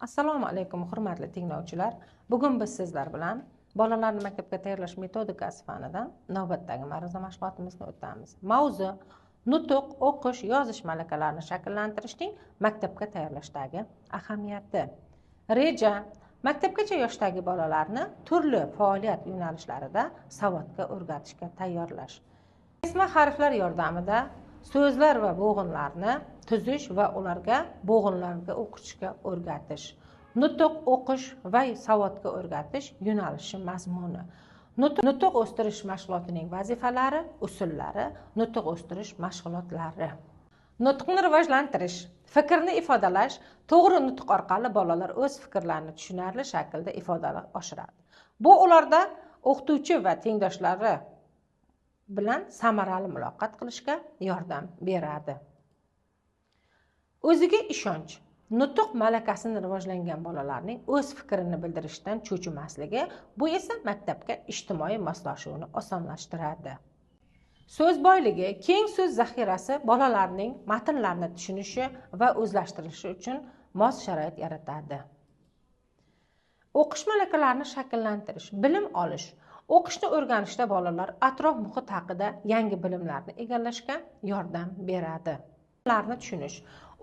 Assalomu alaykum hurmatli tinglovchilar. Bugun biz sizlar bilan bolalarni maktabga tayyorlash metodikasi fanidan navbatdagi ma'ruza mashg'ulotimizni o'tamiz. Mavzu nutq, o'qish, yozish malakalarini shakllantirishning maktabga tayyorlashdagi ahamiyati. Reja maktabgacha yoshdagi bolalarni turli faoliyat yo'nalishlarida savodga o'rgatishga tayyorlash. Kesma harflar yordamida so'zlar va bo'g'inlarni tuzish va ularga bo'g'inlarga o'qishga o'rgatish. Nutq o'qish va savodga o'rgatish yo'nalishi mazmuni. Nutq o'stirish mashg'ulotining vazifalari, usullari, nutq o'stirish mashg'ulotlari. Nutqni rivojlantirish, fikrni ifodalash, to'g'ri nutq orqali bolalar o'z fikrlarini tushunarli shaklda ifodalay oshiradi. Bu ularda o'qituvchi va tengdoshlari bilan samarali muloqot qilishga yordam beradi. O'ziga ishonch. Nutq malakasini rivojlangan bolalarning o'z fikrini bildirishdan cho'chimasligi, bu esa maktabga ijtimoiy moslashuvni osonlashtiradi. So'z boyligi, keng so'z zaxirasi bolalarning matnlarni tushunishi va o'zlashtirishi uchun mos sharoit yaratadi. O'qish malakalarini shakllantirish, bilim olish. O'qishni o'rganishda bolalar atrof muhit haqida yangi bilimlarni egallashga yordam beradi. Ularni tushunish.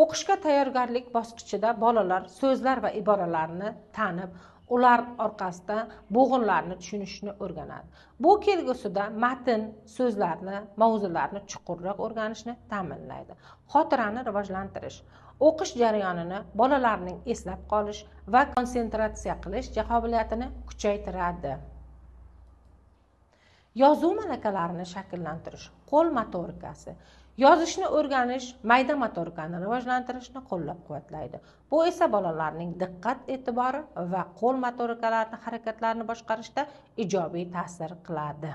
O'qishga tayyorgarlik bosqichida bolalar so'zlar va iboralarni tanib, ular orqasida bo'g'inlarni tushunishni o'rganadi. Bu kelgusida matn, so'zlarni, mavzularni chuqurroq o'rganishni ta'minlaydi. Xotirani rivojlantirish. O'qish jarayonini bolalarning eslab qolish va konsentratsiya qilish qobiliyatini kuchaytiradi. Yozuv malakalarini shakllantirish, qo'l motorikasi. Yozishni o'rganish mayda motorikani rivojlantirishni qo'llab-quvvatlaydi. Bu esa bolalarning diqqat e'tibori va qo'l motorikalarini harakatlarini boshqarishda ijobiy ta'sir qiladi.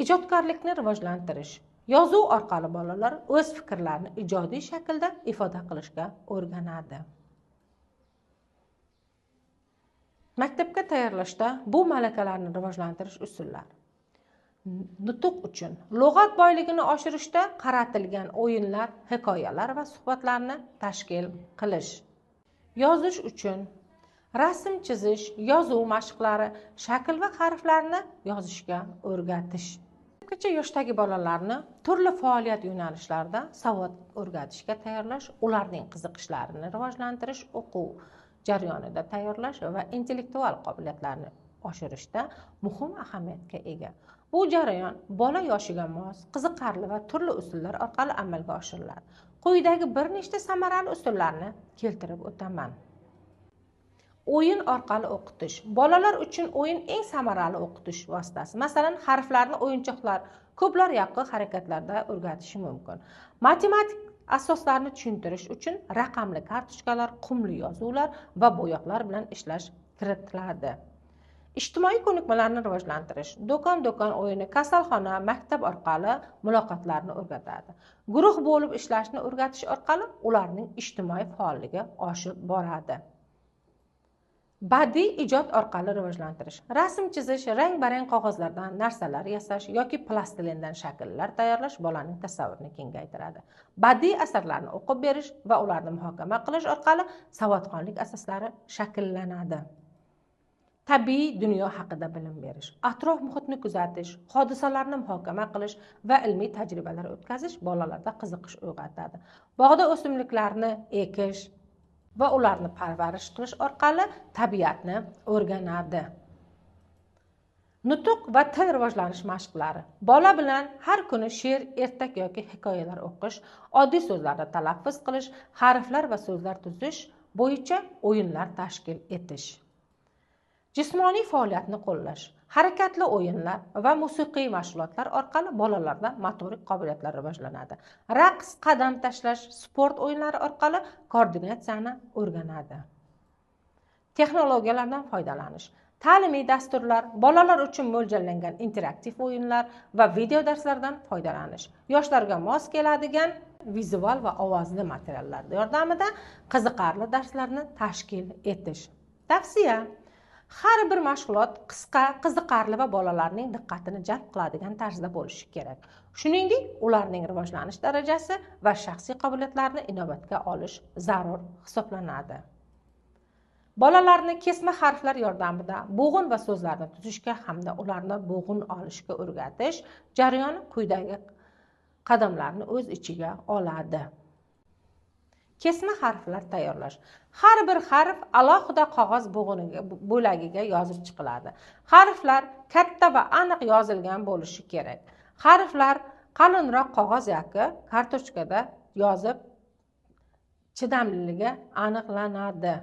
Ijodkorlikni rivojlantirish. Yozuv orqali bolalar o'z fikrlarini ijodiy shaklda ifoda qilishga o'rganadi. Maktabga tayyorlashda bu malakalarni rivojlantirish usullari. Nutq uchun lug'at boyligini oshirishda qaratilgan o'yinlar, hikoyalar va suhbatlarni tashkil qilish. Yozish uchun rasm chizish, yozuv mashqlari, shakl va harflarni yozishga o'rgatish. Maktabgacha yoshdagi bolalarni turli faoliyat yo'nalishlarida savod o'rgatishga tayyorlash, ularning qiziqishlarini rivojlantirish, o'quv jarayonida tayyorlash va intellektual qobiliyatlarni oshirishda muhim ahamiyatga ega. Bu jarayon bola yoshiga mos, qiziqarli va turli usullar orqali amalga oshiriladi. Quyidagi bir nechta samarali usullarni keltirib o'taman. O'yin orqali o'qitish. Bolalar uchun o'yin eng samarali o'qitish vositasi. Masalan, harflarni o'yinchoqlar, ko'plar yaqqol harakatlarda o'rgatishi mumkin. Matematik asoslarini tushuntirish uchun raqamli kartochkalar, qumli yozuvlar va bo'yoqlar bilan ishlash kiritiladi. Ijtimoiy ko'nikmalarni rivojlantirish. Do'kon o'yini, kasalxona, maktab orqali muloqotlarni o'rgatadi. Guruh bo'lib ishlashni o'rgatish orqali ularning ijtimoiy faolligi oshib boradi. Badiiy ijod orqali rivojlantirish. Rasm chizish, rang-barang qog'ozlardan narsalar yasash yoki plastilindan shakllar tayyorlash bolaning tasavvurini kengaytiradi. Badiiy asarlarni o'qib berish va ularni muhokama qilish orqali savodxonlik asoslari shakllanadi. Tabiiy dunyo haqida bilim berish, atrof muhitni kuzatish, hodisalarni muhokama qilish va ilmiy tajribalar o'tkazish bolalarda qiziqish uyg'otadi. Bog'da o'simliklarni ekish va ularni parvarish qilish orqali tabiatni o'rganadi. Nutq va til rivojlanish mashqlari. Bola bilan har kuni she'r, ertak yoki hikoyalar o'qish, oddiy so'zlarni talaffuz qilish, harflar va so'zlar tuzish bo'yicha o'yinlar tashkil etish. Jismoniy faoliyatni qo'llash. Harakatli o'yinlar va musiqiy mashg'ulotlar orqali bolalarda motorik qobiliyatlar rivojlanadi. Raqs, qadam tashlash, sport o'yinlari orqali koordinatsiyani o'rganadi. Texnologiyalardan foydalanish. Ta'limiy dasturlar, bolalar uchun mo'ljallangan interaktiv o'yinlar va video darslardan foydalanish. Yoshlarga mos keladigan vizual va ovozli materiallar yordamida qiziqarli darslarni tashkil etish. Tavsiya: Har bir mashg'ulot qisqa, qiziqarli va bolalarning diqqatini jalb qiladigan tarzda bo'lishi kerak. Shuningdek, ularning rivojlanish darajasi va shaxsiy qobiliyatlarini inobatga olish zarur hisoblanadi. Bolalarni kesma harflar yordamida bo'g'in va so'zlarni tuzishga hamda ularni bo'g'in olishga o'rgatish jarayoni quyidagi qadamlarni o'z ichiga oladi. Kesma harflar tayyorlash. Har bir harf alohida qog'oz bo'lagiga yozib chiqiladi. Harflar katta va aniq yozilgan bo'lishi kerak. Harflar qalinroq qog'oz yoki kartochkada yozib chidamliligi aniqlanadi.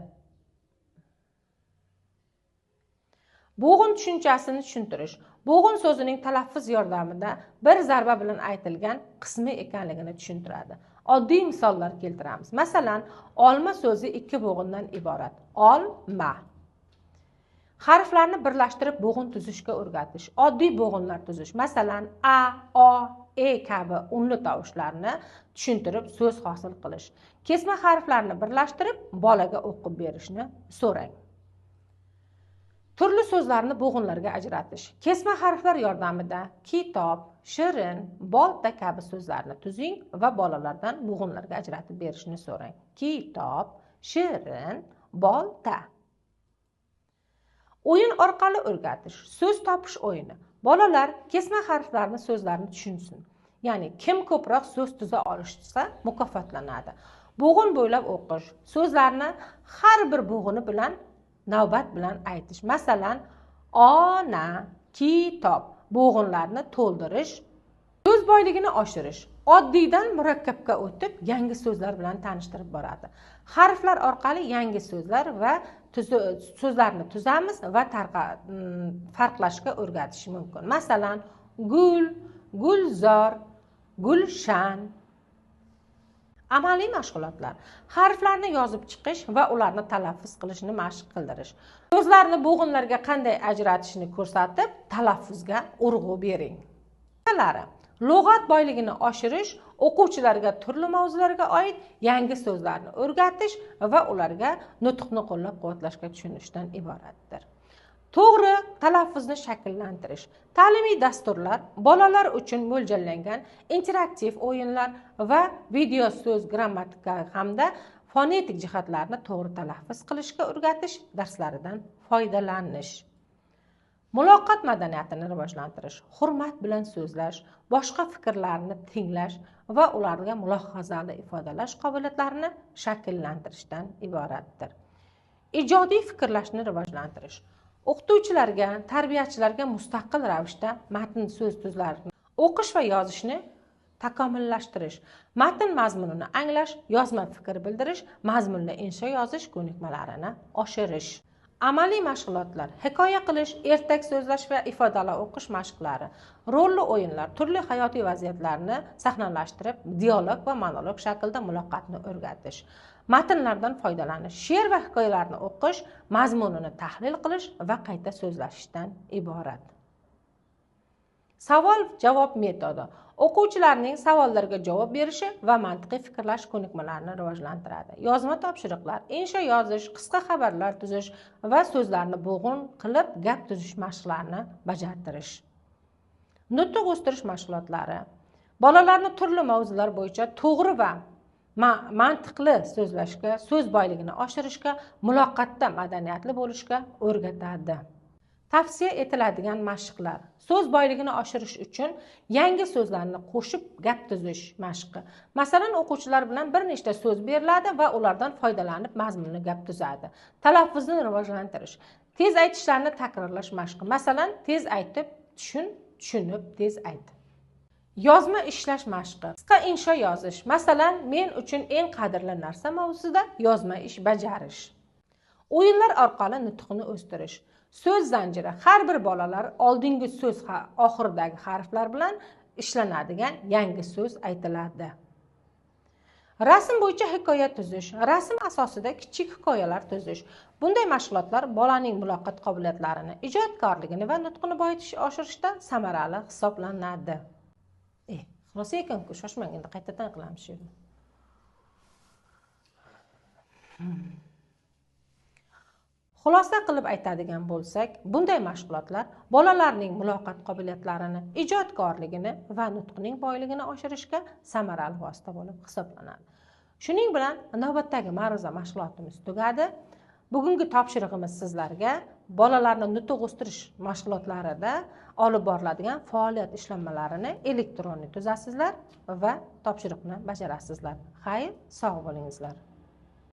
Bo'g'in tushunchasini tushuntirish. Bo'g'in so'zining talaffuz yordamida bir zarba bilan aytilgan qismi ekanligini tushuntiradi. Oddiy misollar keltiramiz. Masalan, olma so'zi ikki bo'g'indan iborat. Olma. Harflarni birlashtirib bo'g'in tuzishga o'rgatish. Oddiy bo'g'inlar tuzish. Masalan, a, o, e kabi unli tovushlarni tushuntirib so'z hosil qilish. Kesma harflarni birlashtirib bolaga o'qib berishni so'rang. Turli so'zlarni bo'g'inlarga ajratish. Kesma harflar yordamida kitob, shirin, bolta kabi so'zlarni tuzing va bolalardan bo'g'inlarga ajratib berishni so'rang. Kitob, shirin, bolta. O'yin orqali o'rgatish. So'z topish o'yini. Bolalar kesma harflarni so'zlarni tushunsin. Ya'ni kim ko'proq so'z tuza olishsa mukofotlanadi. Bo'g'in bo'ylab o'qish. So'zlarni har bir bo'g'ini bilan navbat bilan aytish. Masalan, ona, kitob bo'g'inlarni to'ldirish. So'z boyligini oshirish. Oddiydan murakkabga o'tib, yangi so'zlar bilan tanishtirib boradi. Harflar orqali yangi so'zlar va so'zlarni tuzamiz va farqlashga o'rgatish mumkin. Masalan, gul, gulzor, gulshan. Amaliy mashg'ulotlar. Harflarni yozib chiqish va ularni talaffuz qilishni mashq qildirish. So'zlarni bo'g'inlarga qanday ajratishni ko'rsatib, talaffuzga urg'u bering. Lug'at boyligini oshirish, o'quvchilarga turli mavzularga oid yangi so'zlarni o'rgatish va ularga nutqni qo'llab-quvvatlashga tushunishdan iboratdir. To'g'ri talaffuzni shakllantirish. Ta'limiy dasturlar, bolalar uchun mo'ljallangan interaktiv o'yinlar va video so'z grammatika hamda fonetik jihatlarni to'g'ri talaffuz qilishga o'rgatish darslaridan foydalanish. Muloqot madaniyatini rivojlantirish, hurmat bilan so'zlash, boshqa fikrlarni tinglash va ularga mulohazali ifodalash qobiliyatlarini shakllantirishdan iboratdir. Ijodiy fikrlashni rivojlantirish. O'qituvchilarga, tarbiyachilarga mustaqil ravishda matn so'z tuzlarini o'qish va yozishni takomillashtirish, matn mazmunini anglash, yozma fikr bildirish, mazmunli insho yozish ko'nikmalarini oshirish. Amaliy mashg'ulotlar: hikoya qilish, ertak so'zlash va ifodali o'qish mashqlari, rolli o'yinlar, turli hayotiy vaziyatlarni sahnalashtirib, dialog va monolog shaklda muloqotni o'rgatish, matnlardan foydalanish, she'r va hikoyalarni o'qish, mazmunini tahlil qilish va qayta so'zlashishdan iborat. Savol-javob metodi o'quvchilarning savollarga javob berishi va mantiqiy fikrlash ko'nikmalarini rivojlantiradi. Yozma topshiriqlar, insho yozish, qisqa xabarlar tuzish va so'zlarni bo'g'in qilib gap tuzish mashqlarini bajartirish. Nutq o'stirish mashg'ulotlari bolalarni turli mavzular bo'yicha to'g'ri va mantiqli so'zlashga, so'z boyligini oshirishga, muloqotda madaniyatli bo'lishga o'rgatadi. Tavsiya etiladigan mashqlar: so'z boyligini oshirish uchun yangi so'zlarni qo'shib gap tuzish mashqi. Masalan, o'quvchilar bilan bir nechta so'z beriladi va ulardan foydalanib mazmunli gap tuzadi. Talaffuzni rivojlantirish: tez aytishlarni takrorlash mashqi. Masalan, tez aytib tushunib tez ayt. Yozma ishlash mashqi. Qisqa insho yozish. Masalan, men uchun eng qadrli narsa mavzusida yozma ish bajarish. O'yinlar orqali nutqni o'stirish. So'z zanjiri. Har bir bolalar oldingi so'z oxiridagi harflar bilan ishlanadigan yangi so'z aytiladi. Rasm bo'yicha hikoya tuzish. Rasm asosida kichik hikoyalar tuzish. Bunday mashg'ulotlar bolaning muloqot qobiliyatlarini, ijodkorligini va nutqini oshirishda samarali hisoblanadi. Xulosa ekan-ku, shoshmang, endi qaytadan qilamiz shu yerni. Xulosa qilib aytadigan bo'lsak, bunday mashg'ulotlar bolalarning muloqot qobiliyatlarini, ijodkorligini va nutqining boyligini oshirishga samarali vosita bo'lib hisoblanadi. Shuning bilan navbatdagi ma'ruza mashg'ulotimiz tugadi. Bugungi topshirig'imiz sizlarga bolalarni nutq o'stirish mashg'ulotlarida olib boriladigan faoliyat ishlanmalarini elektron tuzasizlar va topshiriqni bajarasizlar. Xayr, sog' bo'lingizlar.